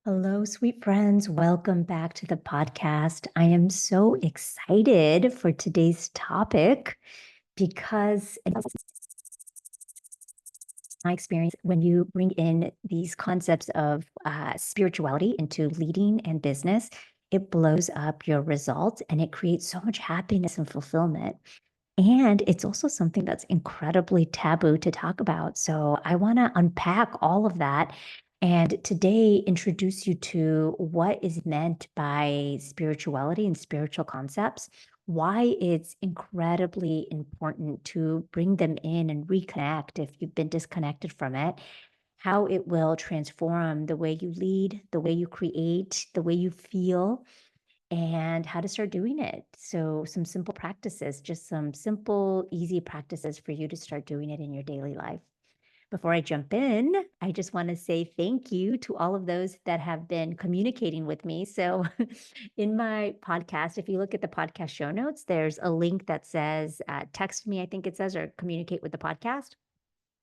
Hello, sweet friends. Welcome back to the podcast. I am so excited for today's topic because in my experience, when you bring in these concepts of spirituality into leading and business, it blows up your results and it creates so much happiness and fulfillment. And it's also something that's incredibly taboo to talk about. So I want to unpack all of that and today introduce you to what is meant by spirituality and spiritual concepts, why it's incredibly important to bring them in and reconnect if you've been disconnected from it, how it will transform the way you lead, the way you create, the way you feel, and how to start doing it. So, some simple practices, just some simple, easy practices for you to start doing it in your daily life. Before I jump in, I just want to say thank you to all of those that have been communicating with me. So, in my podcast, if you look at the podcast show notes, there's a link that says text me, I think it says, or communicate with the podcast.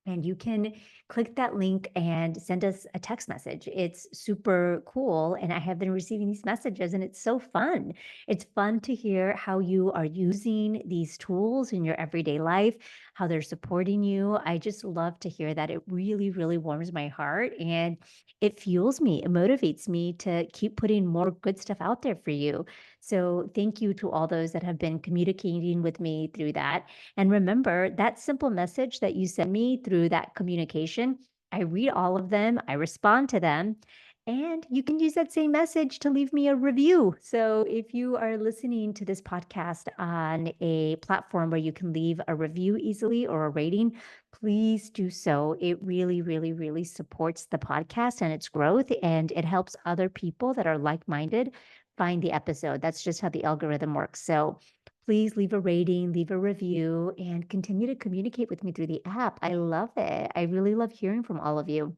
And you can click that link and send us a text message. It's super cool. And I have been receiving these messages, and it's so fun. It's fun to hear how you are using these tools in your everyday life, how they're supporting you. I just love to hear that. It really, really warms my heart and it fuels me. It motivates me to keep putting more good stuff out there for you. So, thank you to all those that have been communicating with me through that. And remember that simple message that you send me through that communication, I read all of them, I respond to them, and you can use that same message to leave me a review. So if you are listening to this podcast on a platform where you can leave a review easily or a rating, please do so. It really, really, really supports the podcast and its growth, and it helps other people that are like minded find the episode. That's just how the algorithm works. So please leave a rating, leave a review, and continue to communicate with me through the app. I love it. I really love hearing from all of you.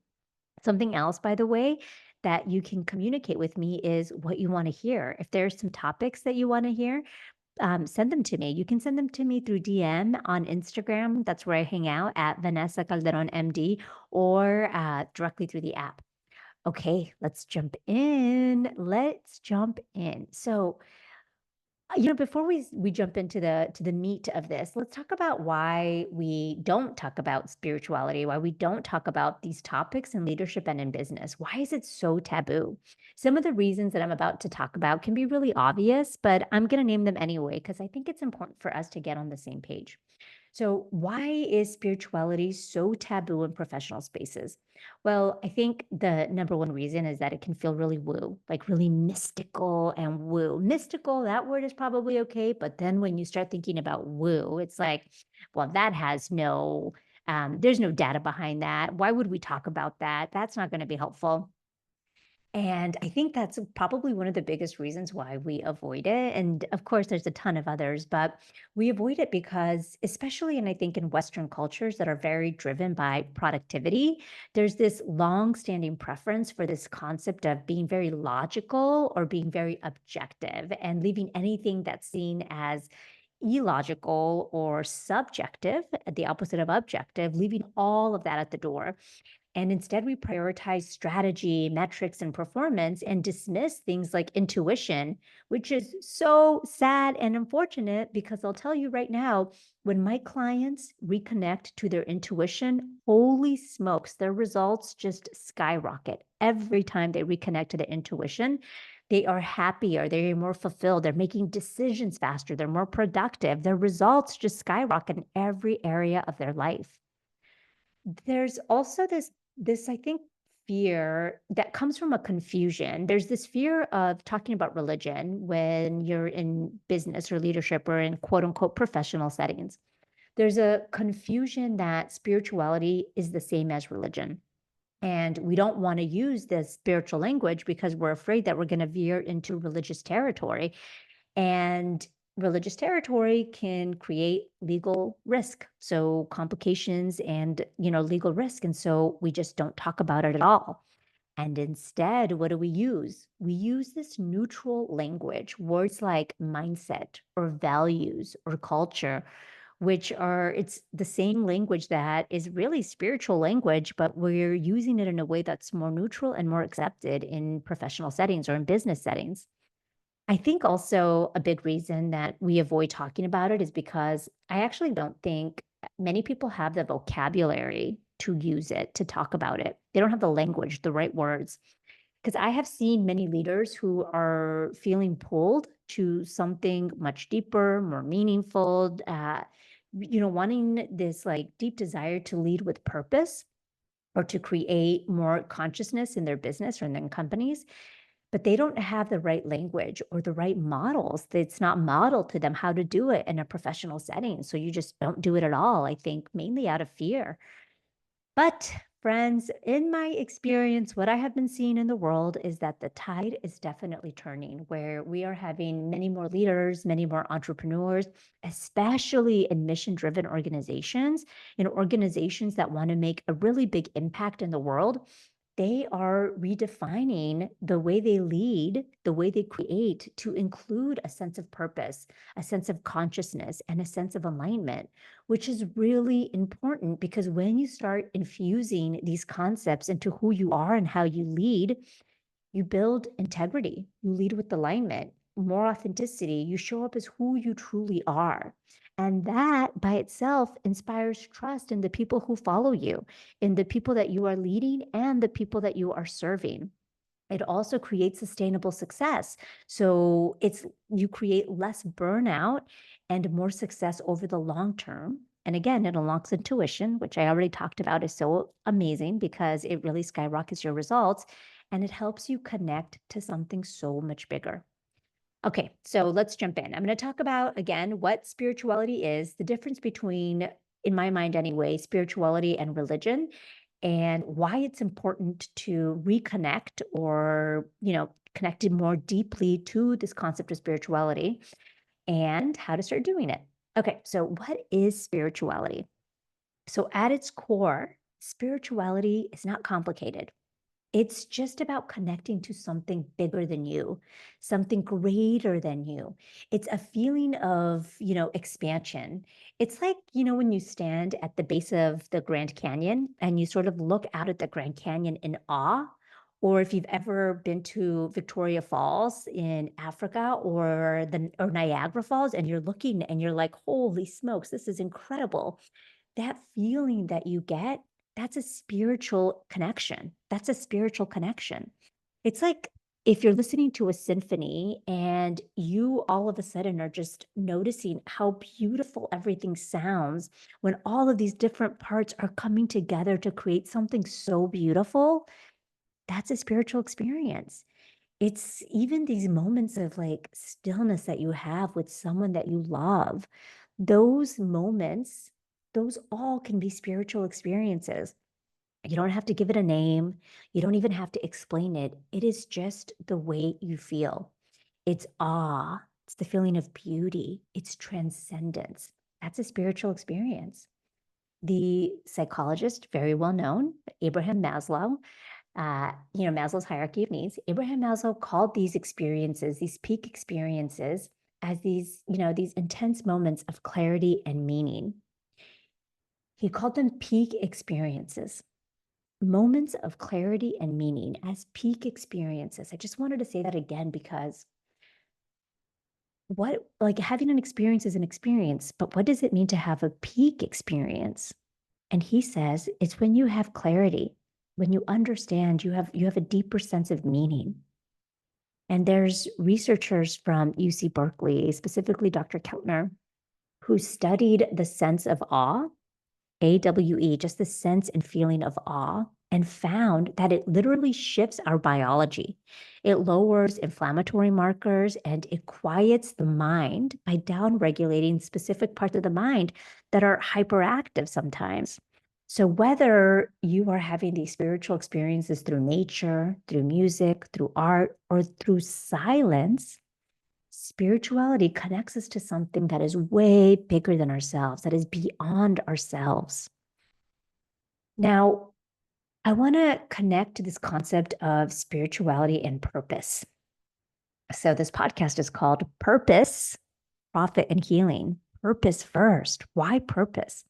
Something else, by the way, that you can communicate with me is what you want to hear. If there's some topics that you want to hear, send them to me. You can send them to me through DM on Instagram. That's where I hang out at Vanessa Calderón MD, or directly through the app. Okay, let's jump in. Let's jump in. So, before we jump into the meat of this, let's talk about why we don't talk about spirituality, why we don't talk about these topics in leadership and in business. Why is it so taboo? Some of the reasons that I'm about to talk about can be really obvious, but I'm going to name them anyway because I think it's important for us to get on the same page. So, why is spirituality so taboo in professional spaces? Well, I think the number one reason is that it can feel really woo, like really mystical and woo. Mystical, that word is probably okay. But then when you start thinking about woo, it's like, well, that has there's no data behind that. Why would we talk about that? That's not going to be helpful. And I think that's probably one of the biggest reasons why we avoid it. And of course, there's a ton of others, but we avoid it because, especially, and I think in Western cultures that are very driven by productivity, there's this long-standing preference for this concept of being very logical or being very objective and leaving anything that's seen as illogical or subjective, the opposite of objective, leaving all of that at the door. And instead, we prioritize strategy, metrics, and performance and dismiss things like intuition, which is so sad and unfortunate because I'll tell you right now, when my clients reconnect to their intuition, holy smokes, their results just skyrocket. Every time they reconnect to their intuition, they are happier, they're more fulfilled, they're making decisions faster, they're more productive, their results just skyrocket in every area of their life. There's also this, I think, fear that comes from a confusion. There's this fear of talking about religion when you're in business or leadership or in quote unquote professional settings. There's a confusion that spirituality is the same as religion. And we don't want to use this spiritual language because we're afraid that we're going to veer into religious territory. And religious territory can create legal risk, so complications and, legal risk. And so we just don't talk about it at all. And instead, what do we use? We use this neutral language, words like mindset or values or culture, it's the same language that is really spiritual language, but we're using it in a way that's more neutral and more accepted in professional settings or in business settings. I think also a big reason that we avoid talking about it is because I actually don't think many people have the vocabulary to use it, to talk about it. They don't have the language, the right words. Because I have seen many leaders who are feeling pulled to something much deeper, more meaningful, wanting this like deep desire to lead with purpose or to create more consciousness in their business or in their companies, but they don't have the right language or the right models. It's not modeled to them how to do it in a professional setting. So you just don't do it at all, I think, mainly out of fear. But friends, in my experience, what I have been seeing in the world is that the tide is definitely turning, where we are having many more leaders, many more entrepreneurs, especially in mission-driven organizations, in organizations that want to make a really big impact in the world. They are redefining the way they lead, the way they create to include a sense of purpose, a sense of consciousness, and a sense of alignment, which is really important because when you start infusing these concepts into who you are and how you lead, you build integrity, you lead with alignment, more authenticity, you show up as who you truly are. And that by itself inspires trust in the people who follow you, in the people that you are leading and the people that you are serving. It also creates sustainable success. So you create less burnout and more success over the long term. And again, it unlocks intuition, which I already talked about is so amazing because it really skyrockets your results and it helps you connect to something so much bigger. Okay, so let's jump in. I'm going to talk about, again, what spirituality is, the difference between, in my mind anyway, spirituality and religion, and why it's important to reconnect or, connect more deeply to this concept of spirituality and how to start doing it. Okay, so what is spirituality? So at its core, spirituality is not complicated. It's just about connecting to something bigger than you, something greater than you. It's a feeling of, expansion. It's like, when you stand at the base of the Grand Canyon and you sort of look out at the Grand Canyon in awe, or if you've ever been to Victoria Falls in Africa or Niagara Falls and you're looking and you're like, holy smokes, this is incredible. That feeling that you get, that's a spiritual connection. That's a spiritual connection. It's like if you're listening to a symphony and you all of a sudden are just noticing how beautiful everything sounds when all of these different parts are coming together to create something so beautiful, that's a spiritual experience. It's even these moments of like stillness that you have with someone that you love. Those moments, those all can be spiritual experiences. You don't have to give it a name. You don't even have to explain it. It is just the way you feel. It's awe. It's the feeling of beauty. It's transcendence. That's a spiritual experience. The psychologist, very well known, Abraham Maslow, Maslow's hierarchy of needs, Abraham Maslow called these experiences, these peak experiences, as these intense moments of clarity and meaning. He called them peak experiences, moments of clarity and meaning as peak experiences. I just wanted to say that again because having an experience is an experience, but what does it mean to have a peak experience? And he says it's when you have clarity, when you understand, you have a deeper sense of meaning. And there's researchers from UC Berkeley, specifically Dr. Keltner, who studied the sense of awe, AWE, just the sense and feeling of awe, and found that it literally shifts our biology. It lowers inflammatory markers and it quiets the mind by downregulating specific parts of the mind that are hyperactive sometimes. So whether you are having these spiritual experiences through nature, through music, through art, or through silence, spirituality connects us to something that is way bigger than ourselves, that is beyond ourselves. Now, I want to connect to this concept of spirituality and purpose. So this podcast is called Purpose, Profit, and Healing. purpose first. Why purpose?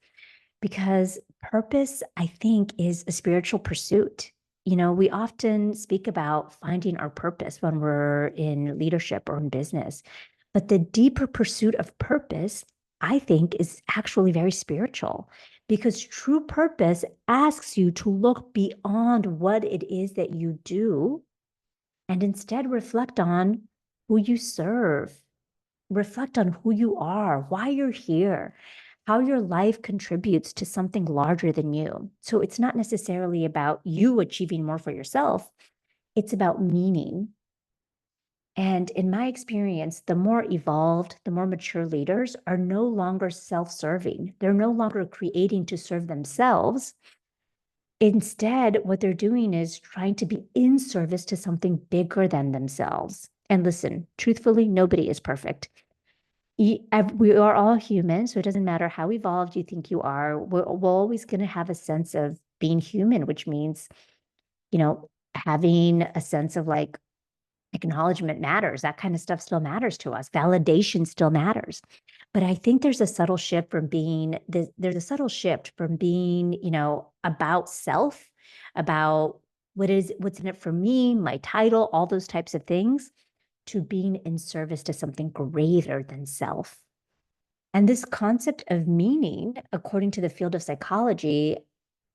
Because purpose, I think, is a spiritual pursuit. We often speak about finding our purpose when we're in leadership or in business, but the deeper pursuit of purpose, I think, is actually very spiritual because true purpose asks you to look beyond what it is that you do and instead reflect on who you serve, reflect on who you are, why you're here, how your life contributes to something larger than you. So it's not necessarily about you achieving more for yourself, it's about meaning. And in my experience, the more evolved, the more mature leaders are no longer self-serving. They're no longer creating to serve themselves. Instead, what they're doing is trying to be in service to something bigger than themselves. And listen, truthfully, nobody is perfect. We are all human, so it doesn't matter how evolved you think you are. We're always going to have a sense of being human, which means, having a sense of like acknowledgement matters. That kind of stuff still matters to us. Validation still matters. But I think there's a subtle shift from being about self, about what's in it for me, my title, all those types of things, to being in service to something greater than self. And this concept of meaning, according to the field of psychology,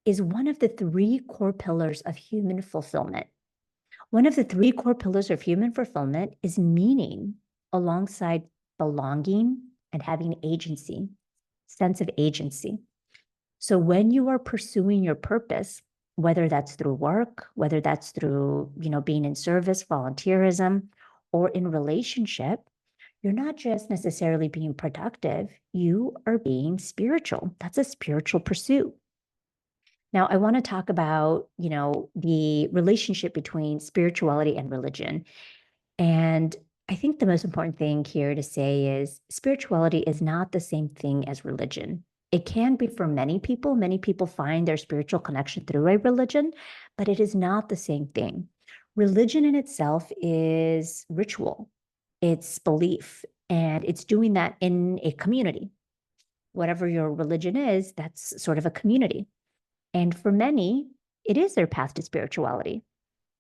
is one of the three core pillars of human fulfillment. One of the three core pillars of human fulfillment is meaning alongside belonging and having agency, sense of agency. So when you are pursuing your purpose, whether that's through work, whether that's through, being in service, volunteerism, or in relationship, you're not just necessarily being productive, you are being spiritual. That's a spiritual pursuit. Now, I want to talk about, the relationship between spirituality and religion. And I think the most important thing here to say is spirituality is not the same thing as religion. It can be for many people. Many people find their spiritual connection through a religion, but it is not the same thing. Religion in itself is ritual, it's belief, and it's doing that in a community. Whatever your religion is, that's sort of a community. And for many, it is their path to spirituality,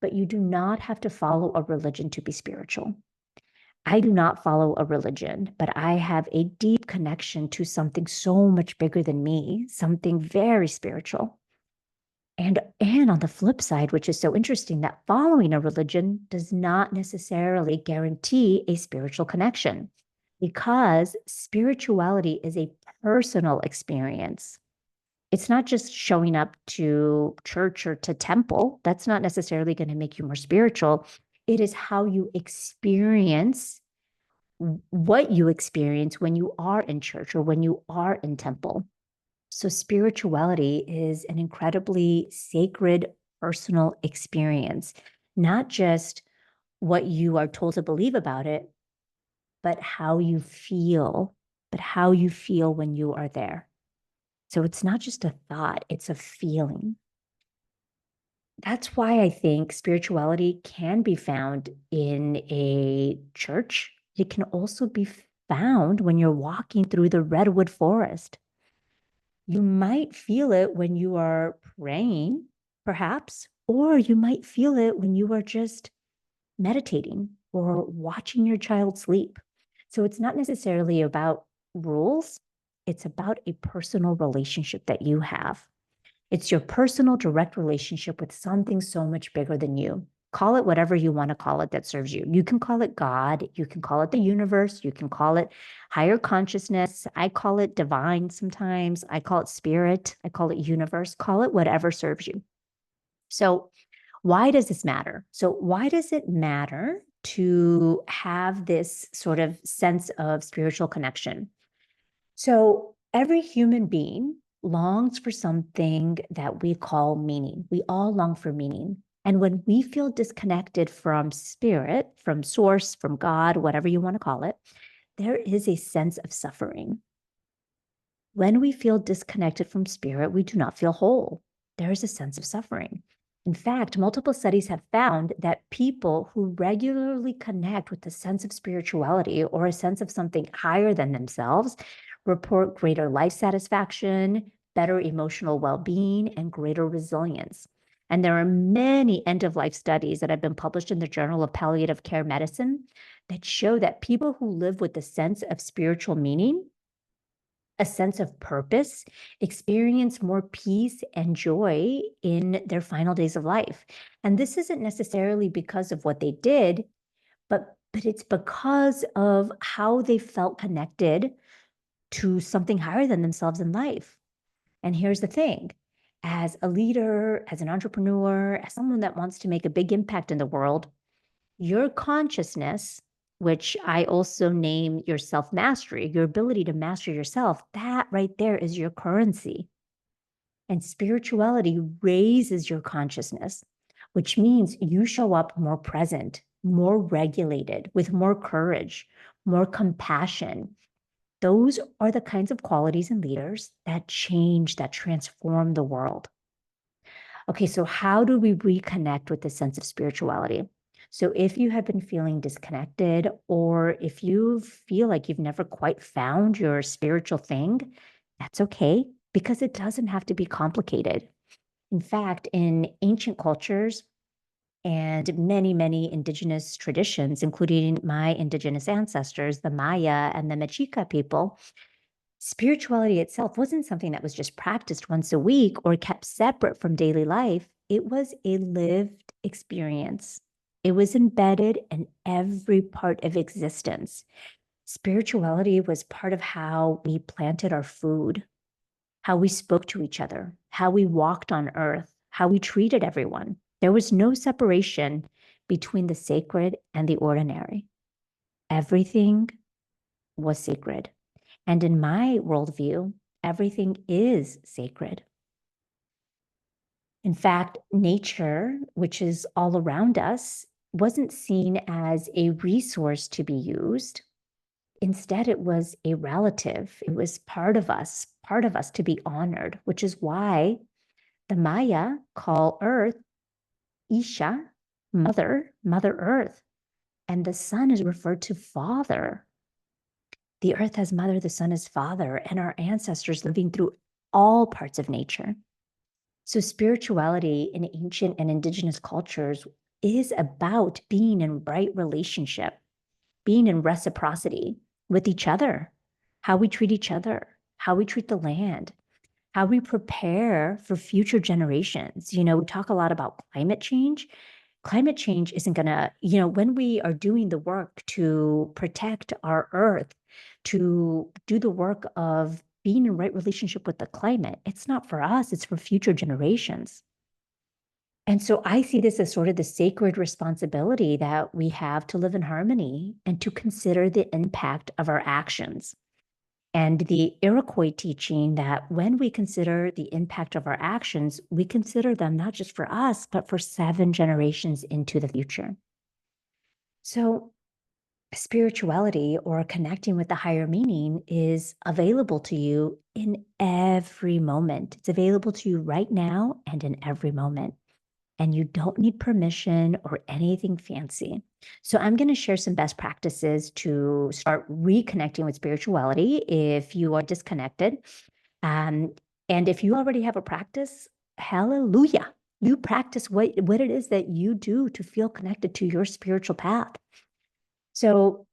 but you do not have to follow a religion to be spiritual. I do not follow a religion, but I have a deep connection to something so much bigger than me, something very spiritual. And on the flip side, which is so interesting, that following a religion does not necessarily guarantee a spiritual connection because spirituality is a personal experience. It's not just showing up to church or to temple. That's not necessarily going to make you more spiritual. It is how you experience what you experience when you are in church or when you are in temple. So spirituality is an incredibly sacred personal experience, not just what you are told to believe about it, but how you feel, when you are there. So it's not just a thought, it's a feeling. That's why I think spirituality can be found in a church. It can also be found when you're walking through the redwood forest. You might feel it when you are praying, perhaps, or you might feel it when you are just meditating or watching your child sleep. So it's not necessarily about rules, it's about a personal relationship that you have. It's your personal direct relationship with something so much bigger than you. Call it whatever you want to call it that serves you. You can call it God, you can call it the universe, you can call it higher consciousness. I call it divine sometimes. I call it spirit, I call it universe. Call it whatever serves you. So, why does this matter? So, why does it matter to have this sort of sense of spiritual connection? So, every human being longs for something that we call meaning. We all long for meaning. And when we feel disconnected from spirit, from source, from God, whatever you want to call it, there is a sense of suffering. When we feel disconnected from spirit, we do not feel whole. There is a sense of suffering. In fact, multiple studies have found that people who regularly connect with a sense of spirituality or a sense of something higher than themselves report greater life satisfaction, better emotional well-being, and greater resilience. And there are many end-of-life studies that have been published in the Journal of Palliative Care Medicine that show that people who live with a sense of spiritual meaning, a sense of purpose, experience more peace and joy in their final days of life. And this isn't necessarily because of what they did, but it's because of how they felt connected to something higher than themselves in life. And here's the thing, as a leader, as an entrepreneur, as someone that wants to make a big impact in the world, your consciousness, which I also name your self-mastery, your ability to master yourself, that right there is your currency. And spirituality raises your consciousness, which means you show up more present, more regulated, with more courage, more compassion. Those are the kinds of qualities in leaders that change, that transform the world. Okay, so how do we reconnect with the sense of spirituality? So if you have been feeling disconnected, or if you feel like you've never quite found your spiritual thing, that's okay, because it doesn't have to be complicated. In fact, in ancient cultures and many, many indigenous traditions, including my indigenous ancestors, the Maya and the Mexica people, spirituality itself wasn't something that was just practiced once a week or kept separate from daily life. It was a lived experience. It was embedded in every part of existence. Spirituality was part of how we planted our food, how we spoke to each other, how we walked on earth, how we treated everyone. There was no separation between the sacred and the ordinary. Everything was sacred. And in my worldview, everything is sacred. In fact, nature, which is all around us, wasn't seen as a resource to be used. Instead, it was a relative. It was part of us to be honored, which is why the Maya call Earth Isha, Mother Earth. And the sun is referred to Father. The earth has mother, the sun is father, and our ancestors living through all parts of nature. So spirituality in ancient and indigenous cultures is about being in right relationship, being in reciprocity with each other, how we treat each other, how we treat the land, how we prepare for future generations. We talk a lot about climate change. Climate change isn't going to, when we are doing the work to protect our earth, to do the work of being in right relationship with the climate, it's not for us, it's for future generations. And so I see this as sort of the sacred responsibility that we have to live in harmony and to consider the impact of our actions. And the Iroquois teaching that when we consider the impact of our actions, we consider them not just for us, but for 7 generations into the future. So spirituality, or connecting with the higher meaning, is available to you in every moment. It's available to you right now and in every moment. And you don't need permission or anything fancy. So I'm going to share some best practices to start reconnecting with spirituality if you are disconnected. And if you already have a practice, hallelujah. You practice what it is that you do to feel connected to your spiritual path. So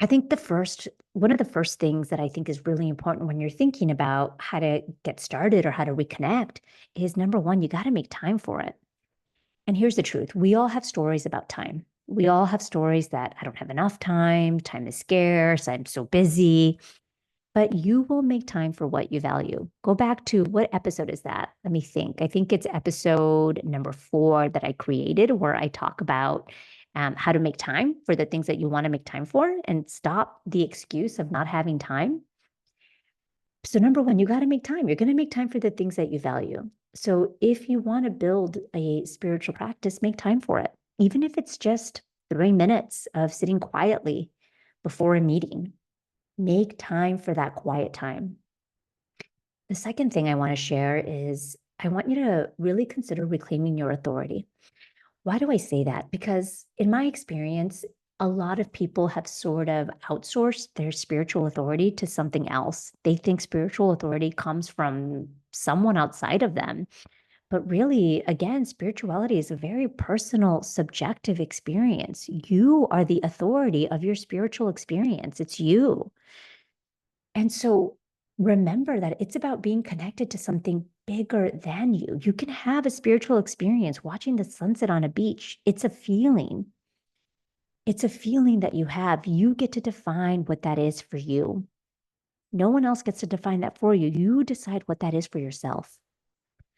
I think one of the first things that I think is really important when you're thinking about how to get started or how to reconnect is, number one, you got to make time for it. And here's the truth. We all have stories about time. We all have stories that I don't have enough time is scarce, I'm so busy. But you will make time for what you value. Go back to, what episode is that? Let me think. I think it's episode number 4 that I created, where I talk about how to make time for the things that you want to make time for and stop the excuse of not having time. So number one, you got to make time. You're going to make time for the things that you value. So if you want to build a spiritual practice, make time for it. Even if it's just 3 minutes of sitting quietly before a meeting, make time for that quiet time. The second thing I want to share is I want you to really consider reclaiming your authority. Why do I say that? Because in my experience, A lot of people have sort of outsourced their spiritual authority to something else. They think spiritual authority comes from someone outside of them. But really, again, spirituality is a very personal, subjective experience. You are the authority of your spiritual experience. It's you. And so remember that it's about being connected to something bigger than you. You can have a spiritual experience watching the sunset on a beach. It's a feeling. It's a feeling that you have. You get to define what that is for you. No one else gets to define that for you. You decide what that is for yourself.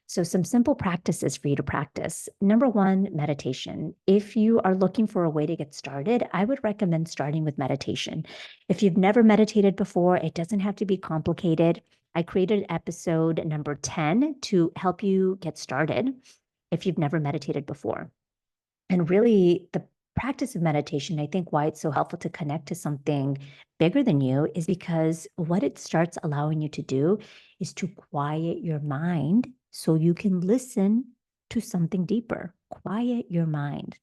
So, some simple practices for you to practice. Number one, meditation. If you are looking for a way to get started, I would recommend starting with meditation. If you've never meditated before, it doesn't have to be complicated. I created episode number 10 to help you get started if you've never meditated before. And really, the practice of meditation, I think why it's so helpful to connect to something bigger than you is because what it starts allowing you to do is to quiet your mind so you can listen to something deeper. Quiet your mind.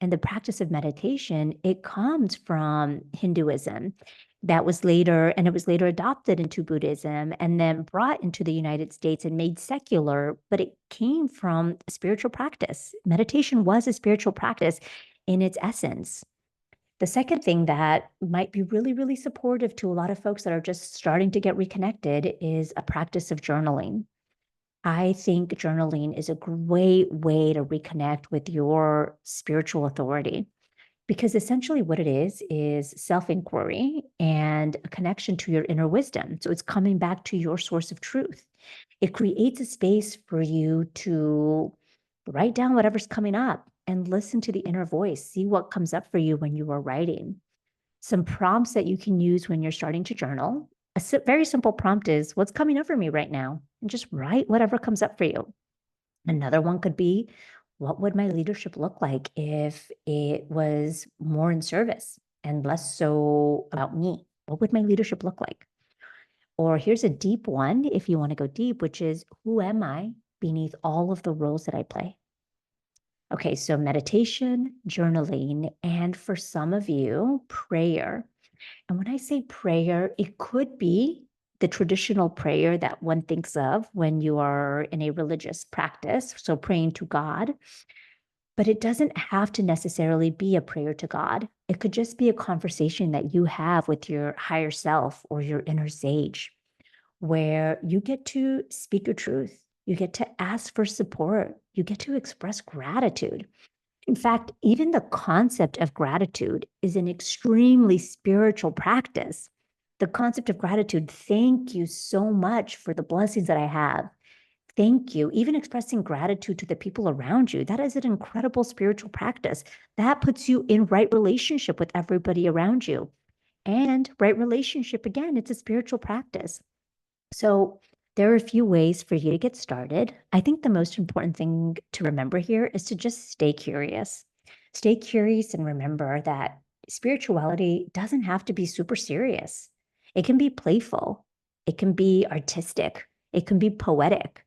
And the practice of meditation, it comes from Hinduism that was later, and it was later adopted into Buddhism and then brought into the United States and made secular, but it came from a spiritual practice. Meditation was a spiritual practice in its essence. The second thing that might be really, really supportive to a lot of folks that are just starting to get reconnected is a practice of journaling. I think journaling is a great way to reconnect with your spiritual authority because essentially what it is self inquiry and a connection to your inner wisdom. So it's coming back to your source of truth. It creates a space for you to write down whatever's coming up and listen to the inner voice, see what comes up for you when you are writing. Some prompts that you can use when you're starting to journal. Very simple prompt is what's coming up for me right now? And just write whatever comes up for you. Another one could be what would my leadership look like if it was more in service and less so about me? What would my leadership look like? Or here's a deep one, if you want to go deep, which is who am I beneath all of the roles that I play? Okay, so meditation, journaling, and for some of you, prayer. And when I say prayer, it could be the traditional prayer that one thinks of when you are in a religious practice, so praying to God. But it doesn't have to necessarily be a prayer to God. It could just be a conversation that you have with your higher self or your inner sage, where you get to speak your truth. You get to ask for support. You get to express gratitude. In fact, even the concept of gratitude is an extremely spiritual practice. The concept of gratitude, thank you so much for the blessings that I have. Thank you. Even expressing gratitude to the people around you, that is an incredible spiritual practice. That puts you in right relationship with everybody around you. And right relationship, again, it's a spiritual practice. So there are a few ways for you to get started. I think the most important thing to remember here is to just stay curious. Stay curious and remember that spirituality doesn't have to be super serious. It can be playful, it can be artistic, it can be poetic.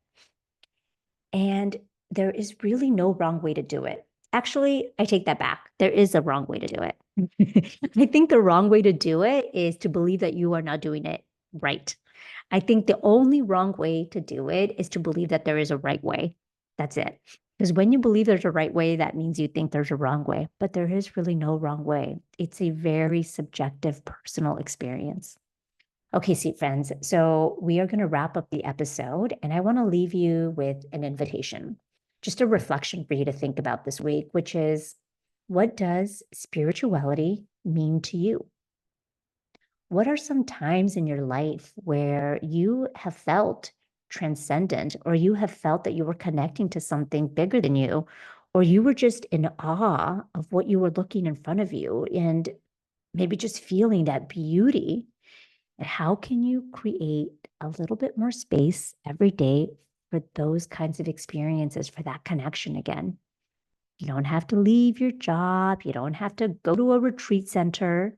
And there is really no wrong way to do it. Actually, I take that back. There is a wrong way to do it. I think the wrong way to do it is to believe that you are not doing it right. I think the only wrong way to do it is to believe that there is a right way. That's it. Because when you believe there's a right way, that means you think there's a wrong way, but there is really no wrong way. It's a very subjective, personal experience. Okay, sweet friends. So we are going to wrap up the episode, and I want to leave you with an invitation, just a reflection for you to think about this week, which is what does spirituality mean to you? What are some times in your life where you have felt transcendent, or you have felt that you were connecting to something bigger than you, or you were just in awe of what you were looking in front of you and maybe just feeling that beauty? And how can you create a little bit more space every day for those kinds of experiences, for that connection again? You don't have to leave your job. You don't have to go to a retreat center.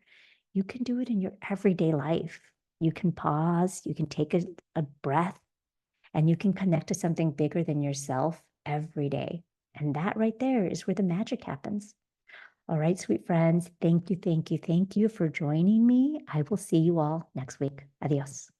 You can do it in your everyday life. You can pause, you can take a breath, and you can connect to something bigger than yourself every day. And that right there is where the magic happens. All right, sweet friends. Thank you, thank you, thank you for joining me. I will see you all next week. Adios.